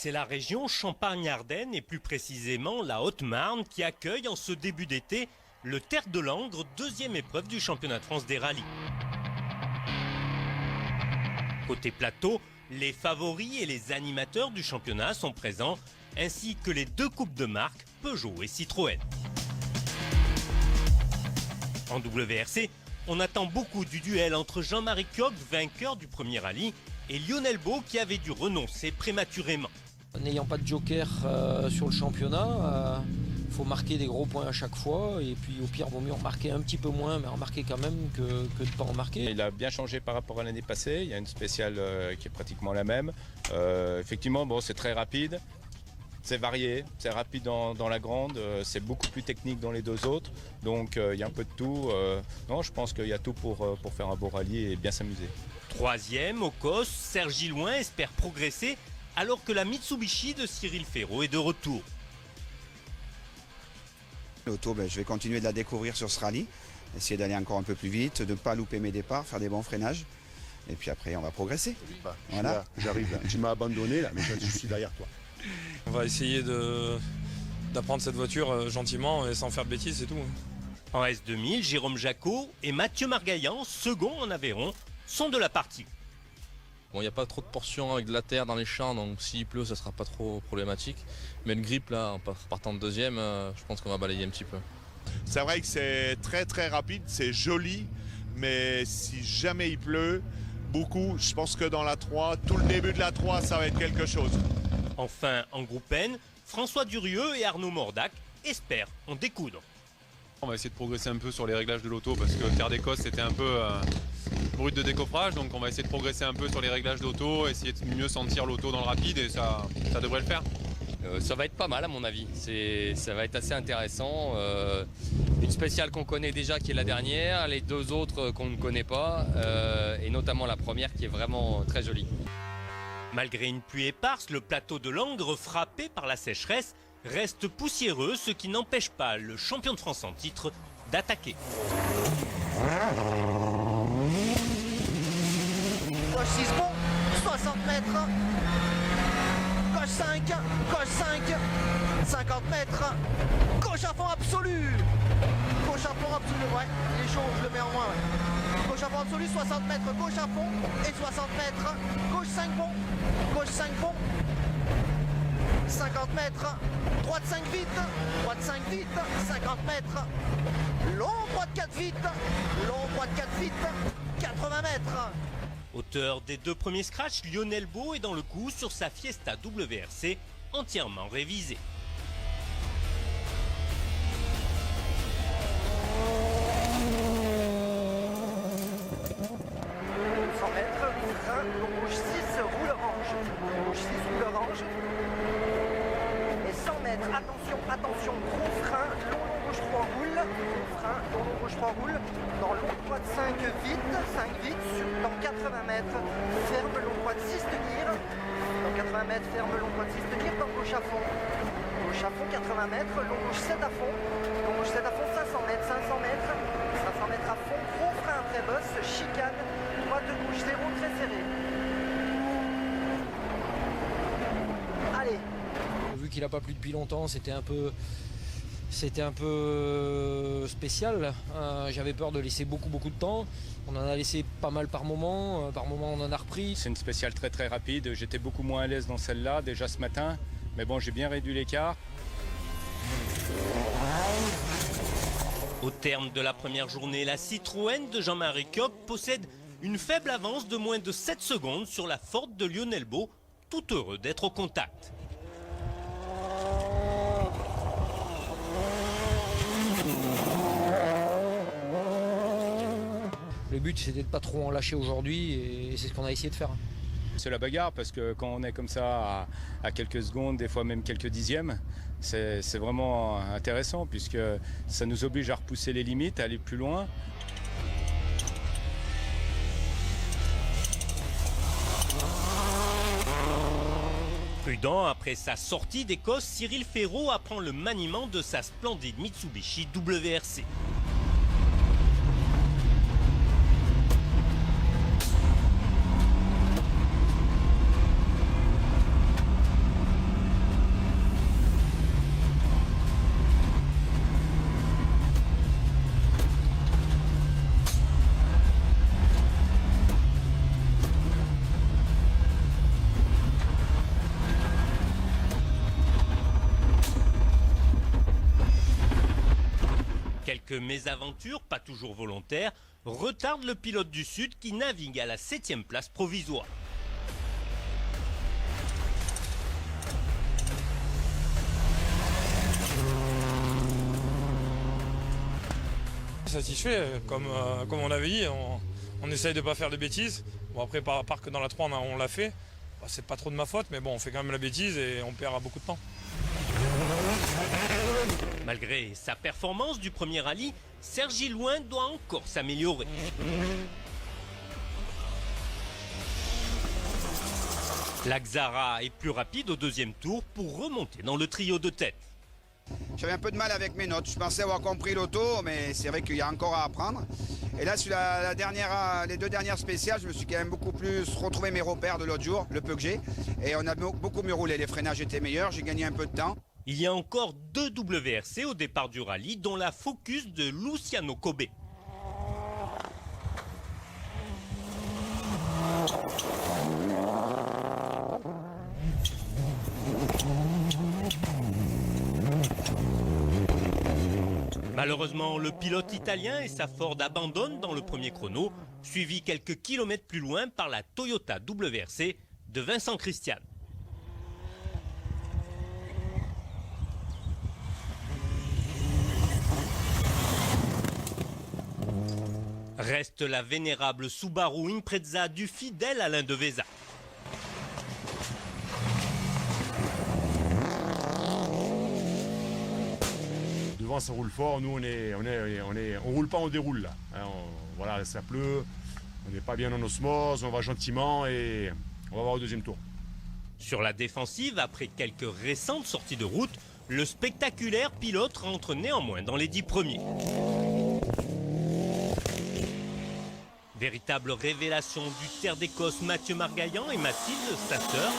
C'est la région Champagne-Ardenne et plus précisément la Haute-Marne qui accueille en ce début d'été le Terre de Langres, deuxième épreuve du championnat de France des rallyes. Côté plateau, les favoris et les animateurs du championnat sont présents, ainsi que les deux coupes de marque Peugeot et Citroën. En WRC, on attend beaucoup du duel entre Jean-Marie Coq, vainqueur du premier rallye, et Lionel Beau qui avait dû renoncer prématurément. N'ayant pas de joker sur le championnat, il faut marquer des gros points à chaque fois et puis au pire, vaut mieux en marquer un petit peu moins, mais en marquer quand même que de ne pas en marquer. Il a bien changé par rapport à l'année passée, il y a une spéciale qui est pratiquement la même. Effectivement, bon, c'est très rapide. C'est varié, c'est rapide dans la grande, c'est beaucoup plus technique dans les deux autres. Donc il y a un peu de tout. Non, je pense qu'il y a tout pour faire un beau rallye et bien s'amuser. Troisième au COS, Serge Gilloin espère progresser alors que la Mitsubishi de Cyril Ferraud est de retour. L'auto, je vais continuer de la découvrir sur ce rallye, essayer d'aller encore un peu plus vite, de ne pas louper mes départs, faire des bons freinages. Et puis après, on va progresser. Voilà. J'arrive là. Tu m'as abandonné là, mais je suis derrière toi. On va essayer d'apprendre cette voiture gentiment et sans faire de bêtises, c'est tout. En S2000, Jérôme Jacot et Mathieu Margaillan, second en Aveyron, sont de la partie. Bon, il n'y a pas trop de portions avec de la terre dans les champs, donc s'il pleut, ça ne sera pas trop problématique. Mais une grippe, là, en partant de deuxième, je pense qu'on va balayer un petit peu. C'est vrai que c'est très très rapide, c'est joli, mais si jamais il pleut beaucoup, je pense que dans la 3, tout le début de la 3, ça va être quelque chose. Enfin, en groupe N, François Durieux et Arnaud Mordac espèrent en découdre. On va essayer de progresser un peu sur les réglages de l'auto parce que Terre d'Écosse c'était un peu brut de décoffrage, donc on va essayer de progresser un peu sur les réglages d'auto, essayer de mieux sentir l'auto dans le rapide et ça devrait le faire. Ça va être pas mal à mon avis, ça va être assez intéressant. Une spéciale qu'on connaît déjà qui est la dernière, les deux autres qu'on ne connaît pas et notamment la première qui est vraiment très jolie. Malgré une pluie éparse, le plateau de Langres, frappé par la sécheresse, reste poussiéreux, ce qui n'empêche pas le champion de France en titre d'attaquer. Gauche 6 bon, 60 mètres. Gauche 5, gauche 5, 50 mètres. Gauche à fond absolu. Gauche à fond absolu, ouais. Il est chaud, je le mets en moins, ouais. Gauche à fond absolu, 60 mètres, gauche à fond et 60 mètres. Gauche 5 bon, gauche 5 bon. 50 mètres, droite 5 vite, droite 5 vite, 50 mètres, long droite 4 vite, long droite 4 vite, 80 mètres. Auteur des deux premiers scratchs, Lionel Beau est dans le coup sur sa Fiesta WRC entièrement révisée. Frein, rouge 6, roule orange. Rouge 6, roule orange. Et 100 mètres, attention, gros frein, long rouge 3 roule. Gros frein, long rouge 3 roule. Dans long droite 5 vite, dans 80 mètres, ferme long droite 6 tenir. Dans 80 mètres, ferme long droite 6 tenir, dans gauche à fond. Gauche à fond, 80 mètres, long rouge 7 à fond. Long rouge 7 à fond, 500 mètres, 500 mètres. 500 mètres à fond, gros frein après bosse, chicane. Droite de rouge 0 très serré. Allez. Vu qu'il n'a pas plu depuis longtemps, c'était un peu spécial. J'avais peur de laisser beaucoup de temps. On en a laissé pas mal par moment. Par moment, on en a repris. C'est une spéciale très très rapide. J'étais beaucoup moins à l'aise dans celle-là déjà ce matin. Mais bon, j'ai bien réduit l'écart. Au terme de la première journée, la Citroën de Jean-Marie Coq possède une faible avance de moins de 7 secondes sur la Ford de Lionel Beau, tout heureux d'être au contact. Le but, c'était de pas trop en lâcher aujourd'hui et c'est ce qu'on a essayé de faire. C'est la bagarre parce que quand on est comme ça à quelques secondes, des fois même quelques dixièmes, c'est vraiment intéressant puisque ça nous oblige à repousser les limites, à aller plus loin. Prudent, après sa sortie d'Écosse, Cyril Ferraud apprend le maniement de sa splendide Mitsubishi WRC. Quelques mésaventures, pas toujours volontaires, retardent le pilote du Sud qui navigue à la 7e place provisoire. Satisfait, comme on avait dit, on essaye de ne pas faire de bêtises. Bon après, par part que dans la 3 on l'a fait, c'est pas trop de ma faute, mais bon, on fait quand même la bêtise et on perd beaucoup de temps. Malgré sa performance du premier rallye, Sergi Loin doit encore s'améliorer. La Xara est plus rapide au deuxième tour pour remonter dans le trio de tête. J'avais un peu de mal avec mes notes. Je pensais avoir compris l'auto, mais c'est vrai qu'il y a encore à apprendre. Et là, sur les 2 dernières spéciales, je me suis quand même beaucoup plus retrouvé mes repères de l'autre jour, le peu que j'ai. Et on a beaucoup mieux roulé. Les freinages étaient meilleurs, j'ai gagné un peu de temps. Il y a encore 2 WRC au départ du rallye, dont la Focus de Luciano Kobe. Malheureusement, le pilote italien et sa Ford abandonnent dans le premier chrono, suivi quelques kilomètres plus loin par la Toyota WRC de Vincent Christian. Reste la vénérable Subaru Impreza du fidèle Alain Devesa. Devant, ça roule fort. Nous, on roule pas, on déroule là. Hein, voilà, ça pleut. On n'est pas bien en osmose. On va gentiment et on va voir au deuxième tour. Sur la défensive, après quelques récentes sorties de route, le spectaculaire pilote rentre néanmoins dans les 10 premiers. Véritable révélation du Terre d'Écosse, Mathieu Margaillan et Mathilde, sa sœur,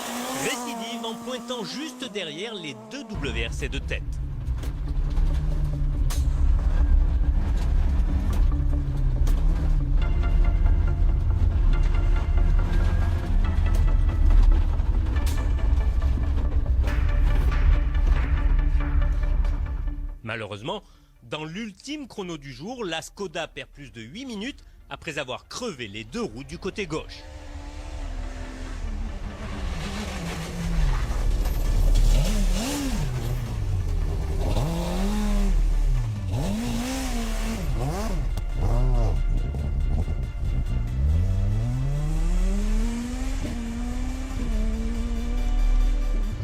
récidive en pointant juste derrière les 2 WRC de tête. Malheureusement, dans l'ultime chrono du jour, la Skoda perd plus de 8 minutes après avoir crevé les 2 roues du côté gauche.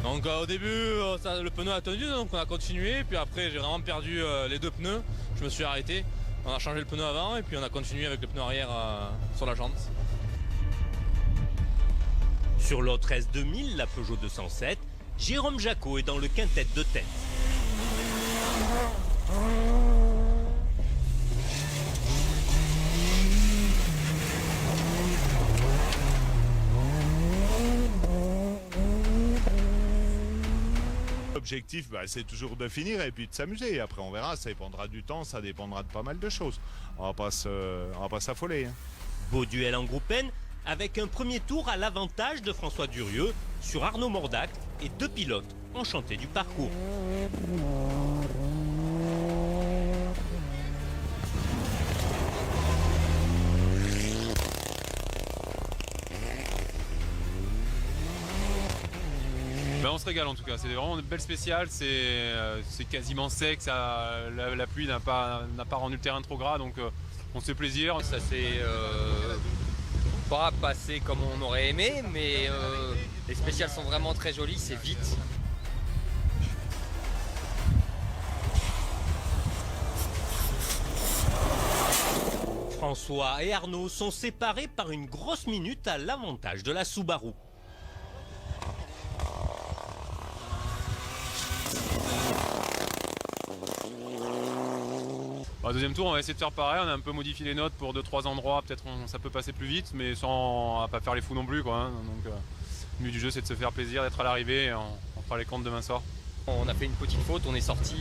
Donc au début, le pneu a tenu, donc on a continué, puis après j'ai vraiment perdu les 2 pneus, je me suis arrêté. On a changé le pneu avant et puis on a continué avec le pneu arrière sur la jante. Sur l'autre S2000, la Peugeot 207, Jérôme Jacot est dans le quintet de tête. L'objectif, c'est toujours de finir et puis de s'amuser. Après, on verra, ça dépendra du temps, ça dépendra de pas mal de choses. On va pas s'affoler. Hein. Beau duel en groupe N, avec un premier tour à l'avantage de François Durieux sur Arnaud Mordac et 2 pilotes enchantés du parcours. On se régale en tout cas, c'est vraiment une belle spéciale, c'est quasiment sec, la pluie n'a pas rendu le terrain trop gras, donc on se fait plaisir. Ça s'est pas passé comme on aurait aimé, mais les spéciales sont vraiment très jolies, c'est vite. François et Arnaud sont séparés par une grosse minute à l'avantage de la Subaru. Deuxième tour, on va essayer de faire pareil, on a un peu modifié les notes pour 2-3 endroits, peut-être ça peut passer plus vite, mais sans pas faire les fous non plus, quoi, hein. Donc le but du jeu, c'est de se faire plaisir, d'être à l'arrivée, et on fera les comptes demain soir. On a fait une petite faute, on est sorti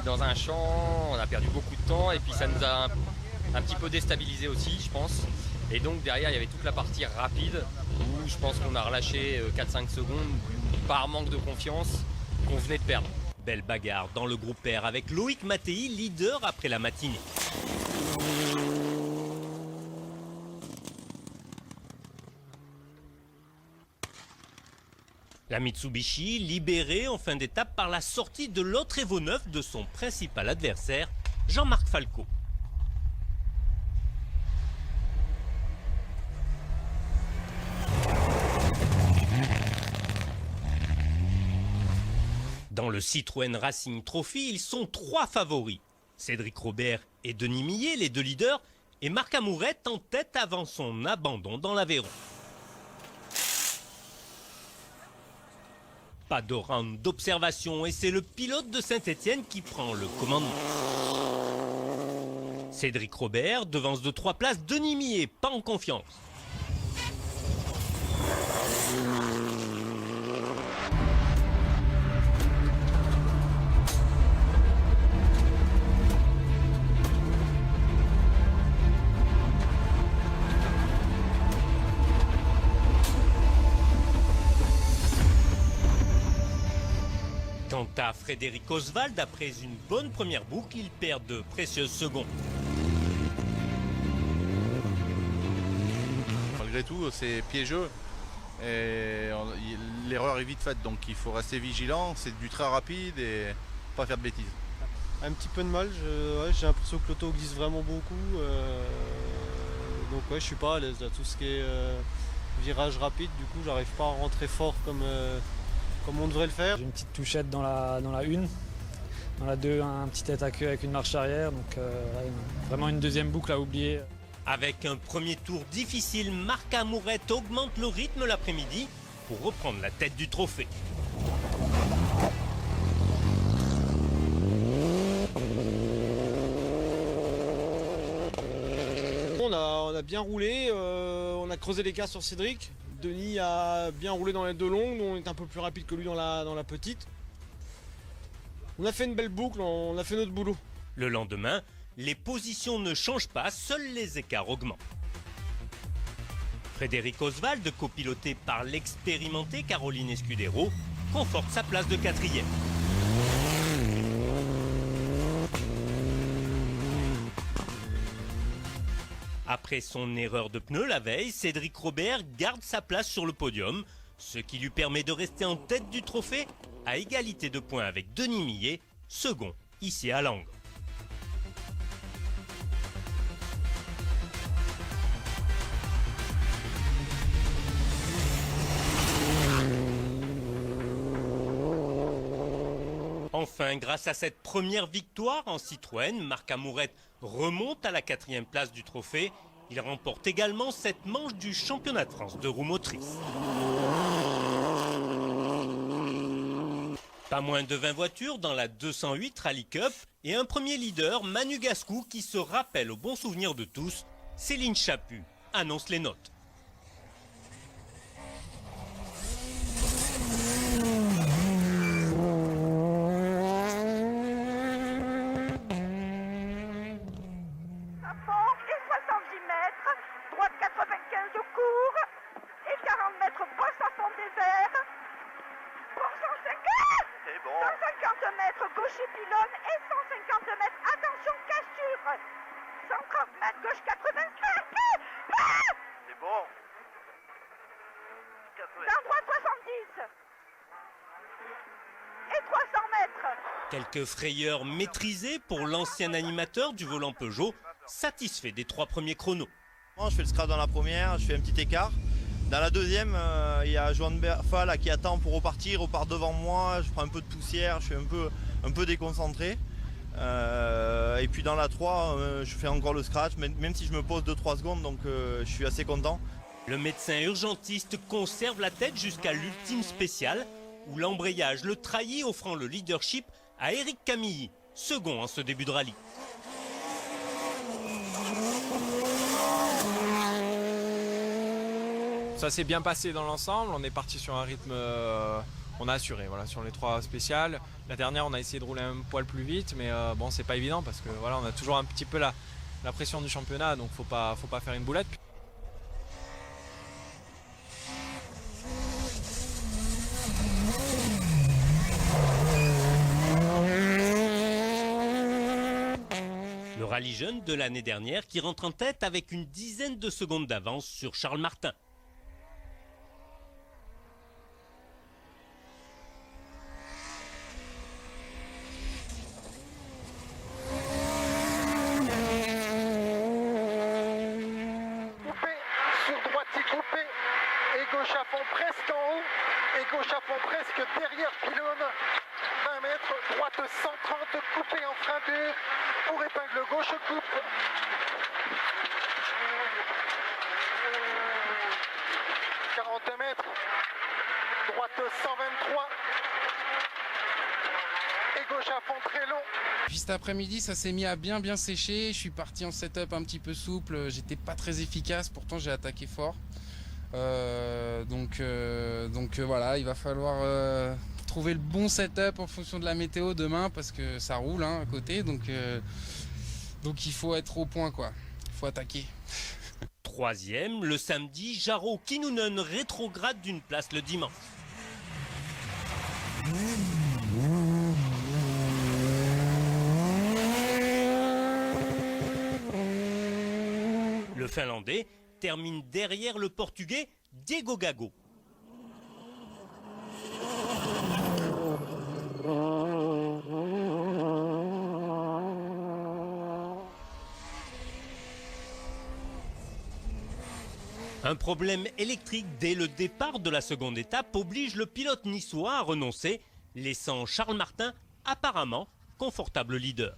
dans un champ, on a perdu beaucoup de temps et puis ça nous a un petit peu déstabilisé aussi, je pense. Et donc derrière, il y avait toute la partie rapide où je pense qu'on a relâché 4-5 secondes par manque de confiance qu'on venait de perdre. Belle bagarre dans le groupe R avec Loïc Mattei, leader après la matinée. La Mitsubishi, libérée en fin d'étape par la sortie de l'autre Evo 9 de son principal adversaire, Jean-Marc Falco. Dans le Citroën Racing Trophy, ils sont 3 favoris. Cédric Robert et Denis Millet, les 2 leaders, et Marc Amourette en tête avant son abandon dans l'Aveyron. Pas de round d'observation et c'est le pilote de Saint-Étienne qui prend le commandement. Cédric Robert devance de 3 places Denis Millet, pas en confiance. Quant à Frédéric Oswald, après une bonne première boucle, il perd de précieuses secondes. Malgré tout, c'est piégeux et l'erreur est vite faite, donc il faut rester vigilant, c'est du très rapide et pas faire de bêtises. Un petit peu de mal, j'ai l'impression que l'auto glisse vraiment beaucoup, donc je suis pas à l'aise là, tout ce qui est virage rapide, du coup j'arrive pas à rentrer fort comme on devrait le faire. J'ai une petite touchette dans la 1, dans la 2 un petit tête à queue avec une marche arrière, donc vraiment une deuxième boucle à oublier. Avec un premier tour difficile, Marc Amourette augmente le rythme l'après-midi pour reprendre la tête du trophée. On a bien roulé, on a creusé l'écart sur Cédric. Denis a bien roulé dans les 2 longues, on est un peu plus rapide que lui dans la petite. On a fait une belle boucle, on a fait notre boulot. Le lendemain, les positions ne changent pas, seuls les écarts augmentent. Frédéric Oswald, copiloté par l'expérimenté Caroline Escudero, conforte sa place de 4e. Après son erreur de pneu la veille, Cédric Robert garde sa place sur le podium, ce qui lui permet de rester en tête du trophée à égalité de points avec Denis Millet, second ici à Langres. Enfin, grâce à cette première victoire en Citroën, Marc Amourette remonte à la 4e place du trophée. Il remporte également cette manche du championnat de France de roues motrices. Pas moins de 20 voitures dans la 208 Rally Cup et un premier leader, Manu Gascou, qui se rappelle au bon souvenir de tous, Céline Chaput annonce les notes. Droite 95 de cours et 40 mètres bosse à fond des airs. Pour 150, c'est bon. 150 mètres gauche pylône et 150 mètres, attention cassure. 130 mètres gauche 85. C'est bon. Dans droite 70. Et 300 mètres. Quelques frayeurs maîtrisées pour l'ancien animateur du volant Peugeot, satisfait des 3 premiers chronos. Je fais le scratch dans la première, je fais un petit écart. Dans la deuxième, il y a Joan Berfa là, qui attend pour repartir, repart devant moi, je prends un peu de poussière, je suis un peu déconcentré. Et puis dans la 3, je fais encore le scratch, même si je me pose 2-3 secondes, donc je suis assez content. Le médecin urgentiste conserve la tête jusqu'à l'ultime spéciale, où l'embrayage le trahit, offrant le leadership à Éric Camilly, second en ce début de rallye. Ça s'est bien passé dans l'ensemble, on est parti sur un rythme, on a assuré voilà, sur les 3 spéciales. La dernière on a essayé de rouler un poil plus vite, mais bon c'est pas évident parce que voilà, on a toujours un petit peu la pression du championnat, donc faut pas faire une boulette. rallye jeune de l'année dernière qui rentre en tête avec une dizaine de secondes d'avance sur Charles Martin. Gauche à fond presque en haut et gauche à fond presque derrière pylône. 20 mètres, droite 130, coupé en frein dur pour épingle gauche, coupe. 40 mètres, droite 123 et gauche à fond très long. Puis cet après-midi, ça s'est mis à bien sécher. Je suis parti en setup un petit peu souple. J'étais pas très efficace, pourtant j'ai attaqué fort. Donc voilà, il va falloir trouver le bon setup en fonction de la météo demain parce que ça roule à côté. Donc il faut être au point, quoi. Il faut attaquer. Troisième, le samedi, Jaro Kinnunen rétrograde d'une place le dimanche. Le Finlandais termine derrière le Portugais Diego Gago. Un problème électrique dès le départ de la seconde étape oblige le pilote niçois à renoncer, laissant Charles Martin apparemment confortable leader.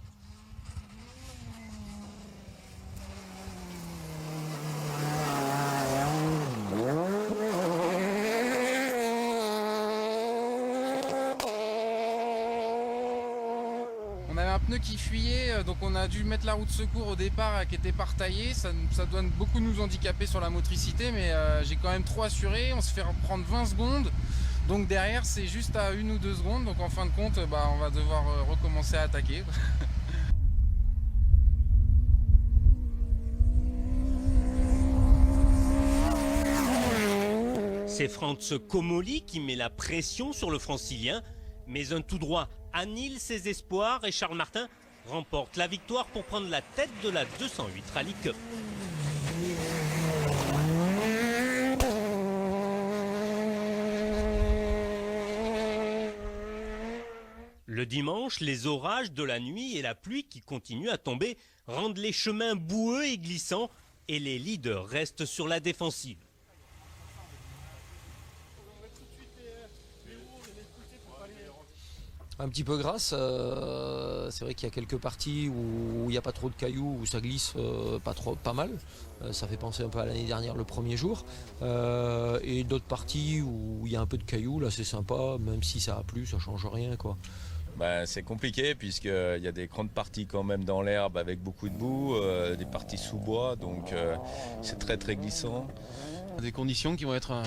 On avait un pneu qui fuyait, donc on a dû mettre la roue de secours au départ qui était partaillée. Ça doit beaucoup nous handicaper sur la motricité, mais j'ai quand même trop assuré. On se fait reprendre 20 secondes. Donc derrière, c'est juste à 1 ou 2 secondes. Donc en fin de compte, on va devoir recommencer à attaquer. C'est Franz Comoli qui met la pression sur le francilien, mais un tout droit annule ses espoirs et Charles Martin remporte la victoire pour prendre la tête de la 208 Rally Cup. Le dimanche, les orages de la nuit et la pluie qui continue à tomber rendent les chemins boueux et glissants et les leaders restent sur la défensive. Un petit peu grasse, c'est vrai qu'il y a quelques parties où il n'y a pas trop de cailloux, où ça glisse pas mal. Ça fait penser un peu à l'année dernière, le premier jour. Et d'autres parties où il y a un peu de cailloux, là c'est sympa, même si ça a plu, ça change rien, quoi. C'est compliqué puisqu'il y a des grandes parties quand même dans l'herbe avec beaucoup de boue, des parties sous bois, donc c'est très glissant. Des conditions qui vont être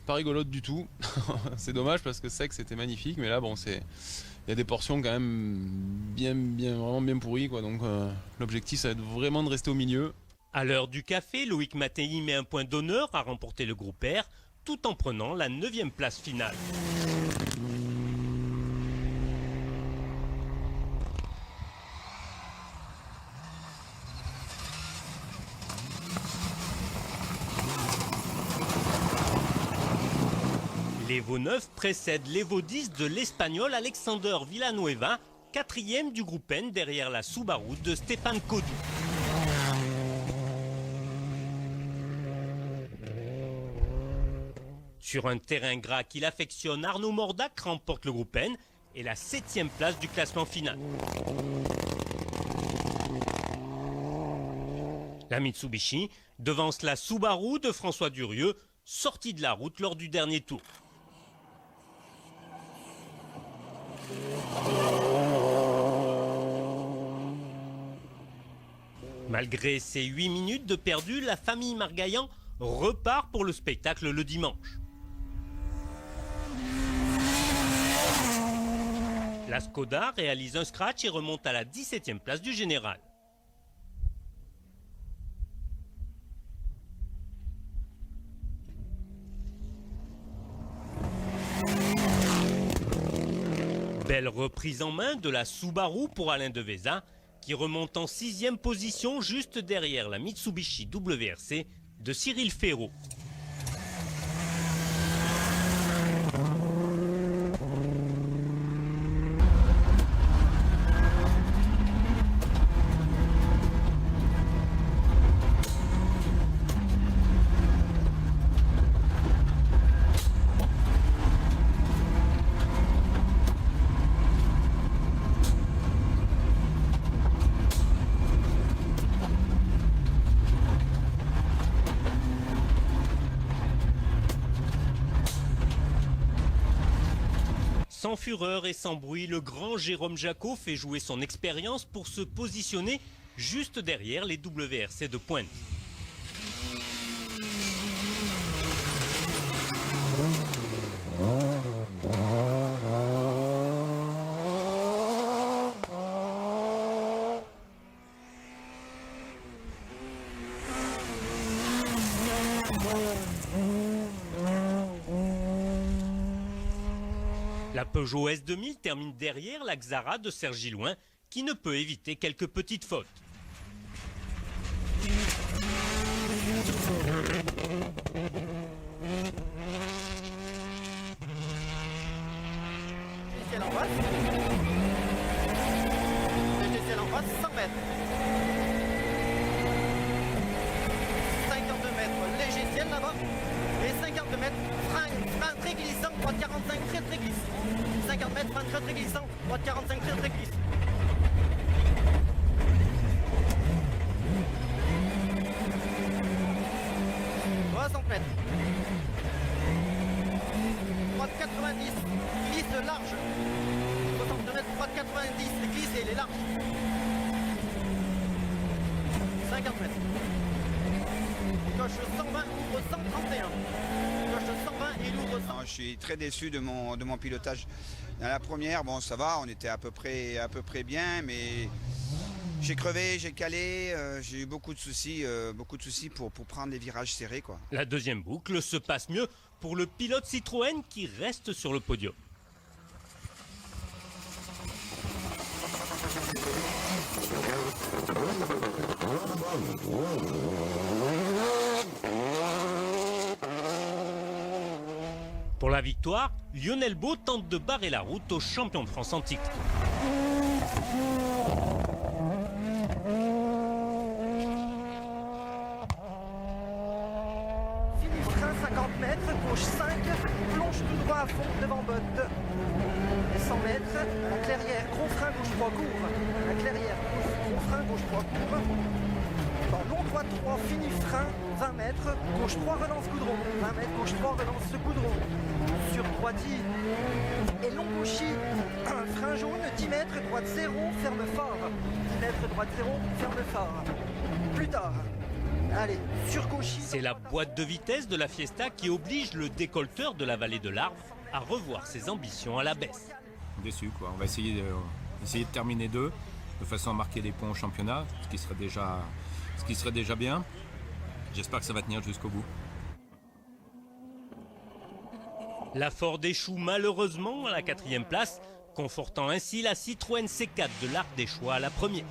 pas rigolotes du tout. C'est dommage parce que sec c'était magnifique, mais là bon il y a des portions quand même vraiment bien pourries, quoi. Donc l'objectif ça va être vraiment de rester au milieu. À l'heure du café, Loïc Mattei met un point d'honneur à remporter le groupe R tout en prenant la 9e place finale. L'Evo 9 précède l'Evo 10 de l'Espagnol Alexander Villanueva, 4e du groupe N derrière la Subaru de Stéphane Codou. Sur un terrain gras qu'il affectionne, Arnaud Mordac remporte le groupe N et la 7e place du classement final. La Mitsubishi devance la Subaru de François Durieux, sortie de la route lors du dernier tour. Malgré ces 8 minutes de perdu, la famille Margaillan repart pour le spectacle le dimanche. La Skoda réalise un scratch et remonte à la 17e place du général. Belle reprise en main de la Subaru pour Alain Devesa, qui remonte en 6e position juste derrière la Mitsubishi WRC de Cyril Ferraud. Sans fureur et sans bruit, le grand Jérôme Jacot fait jouer son expérience pour se positionner juste derrière les WRC de pointe. La Peugeot S2000 termine derrière la Xara de Serge Gilloin, qui ne peut éviter quelques petites fautes. Logiciel en face. Logiciel en face, 100 mètres. 52 mètres, logiciel là-bas. Et 52 mètres, frein très glissant, droite 45, très glisse. 50 mètres, frein très glissant, droite 45, très glisse. Mètres. Droite 90, glisse large. 60 mètres, droite 90, glisse et elle est large. 50 mètres. Gauche 120, ouvre 131. Gauche 120 et il ouvre 100. Je suis très déçu de mon pilotage. Dans la première, bon ça va, on était à peu près bien, mais j'ai crevé, j'ai calé, j'ai eu beaucoup de soucis pour prendre les virages serrés, quoi. La deuxième boucle se passe mieux pour le pilote Citroën qui reste sur le podium. Pour la victoire, Lionel Beau tente de barrer la route au champion de France en titre. Frein 50 mètres, gauche 5, plonge tout droit à fond devant botte. Et 100 mètres, la clairière, gros frein gauche 3 court. La clairière, gros frein gauche 3 court. Dans long droit 3, fini frein, 20 mètres, gauche 3 relance goudron. 20 mètres, gauche 3 relance goudron. Sur droiti et long gauchi, frein jaune, 10 mètres, droite 0, ferme fort. 10 mètres, droite 0, ferme fort. Plus tard. Allez, sur gauchi. C'est la boîte de vitesse de la Fiesta qui oblige le décolleteur de la vallée de l'Arve à revoir ses ambitions à la baisse. Déçu quoi, on va essayer de terminer 2 de façon à marquer des points au championnat, ce qui serait déjà bien. J'espère que ça va tenir jusqu'au bout. La Ford échoue malheureusement à la 4e place, confortant ainsi la Citroën C4 de l'Arc des Choix à la première.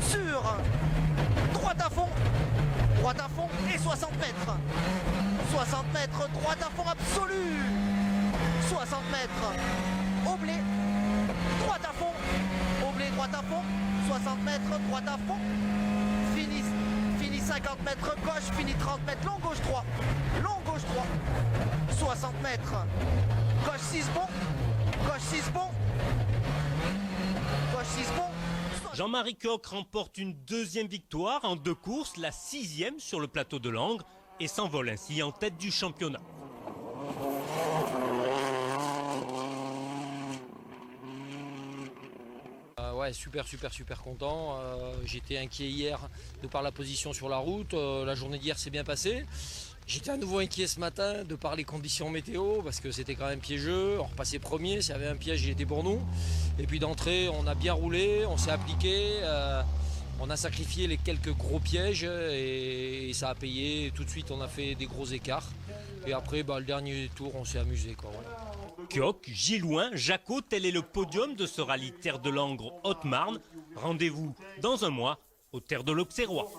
Sur droite à fond et 60 mètres. 60 mètres, droite à fond absolue. 60 mètres, oblé, droite à fond, oblé, droite à fond, 60 mètres, droite à fond, fini 50 mètres gauche, fini 30 mètres, long gauche 3, 60 mètres, gauche 6 bon, gauche 6 bon, gauche 6 bon. Jean-Marie Coq remporte une 2e victoire en 2 courses, la 6e sur le plateau de Langres, et s'envole ainsi en tête du championnat. Ouais, super content. J'étais inquiet hier de par la position sur la route. La journée d'hier s'est bien passée. J'étais à nouveau inquiet ce matin de par les conditions météo parce que c'était quand même piégeux. On repassait premier, s'il y avait un piège, il était pour nous. Et puis d'entrée, on a bien roulé, on s'est appliqué. On a sacrifié les quelques gros pièges et ça a payé. Tout de suite, on a fait des gros écarts. Et après, le dernier tour, on s'est amusé, quoi. Voilà. Kioch, Gilouin, Jacot, tel est le podium de ce rallye Terre de Langres Haute-Marne. Rendez-vous dans un mois aux Terres de l'Auxerrois.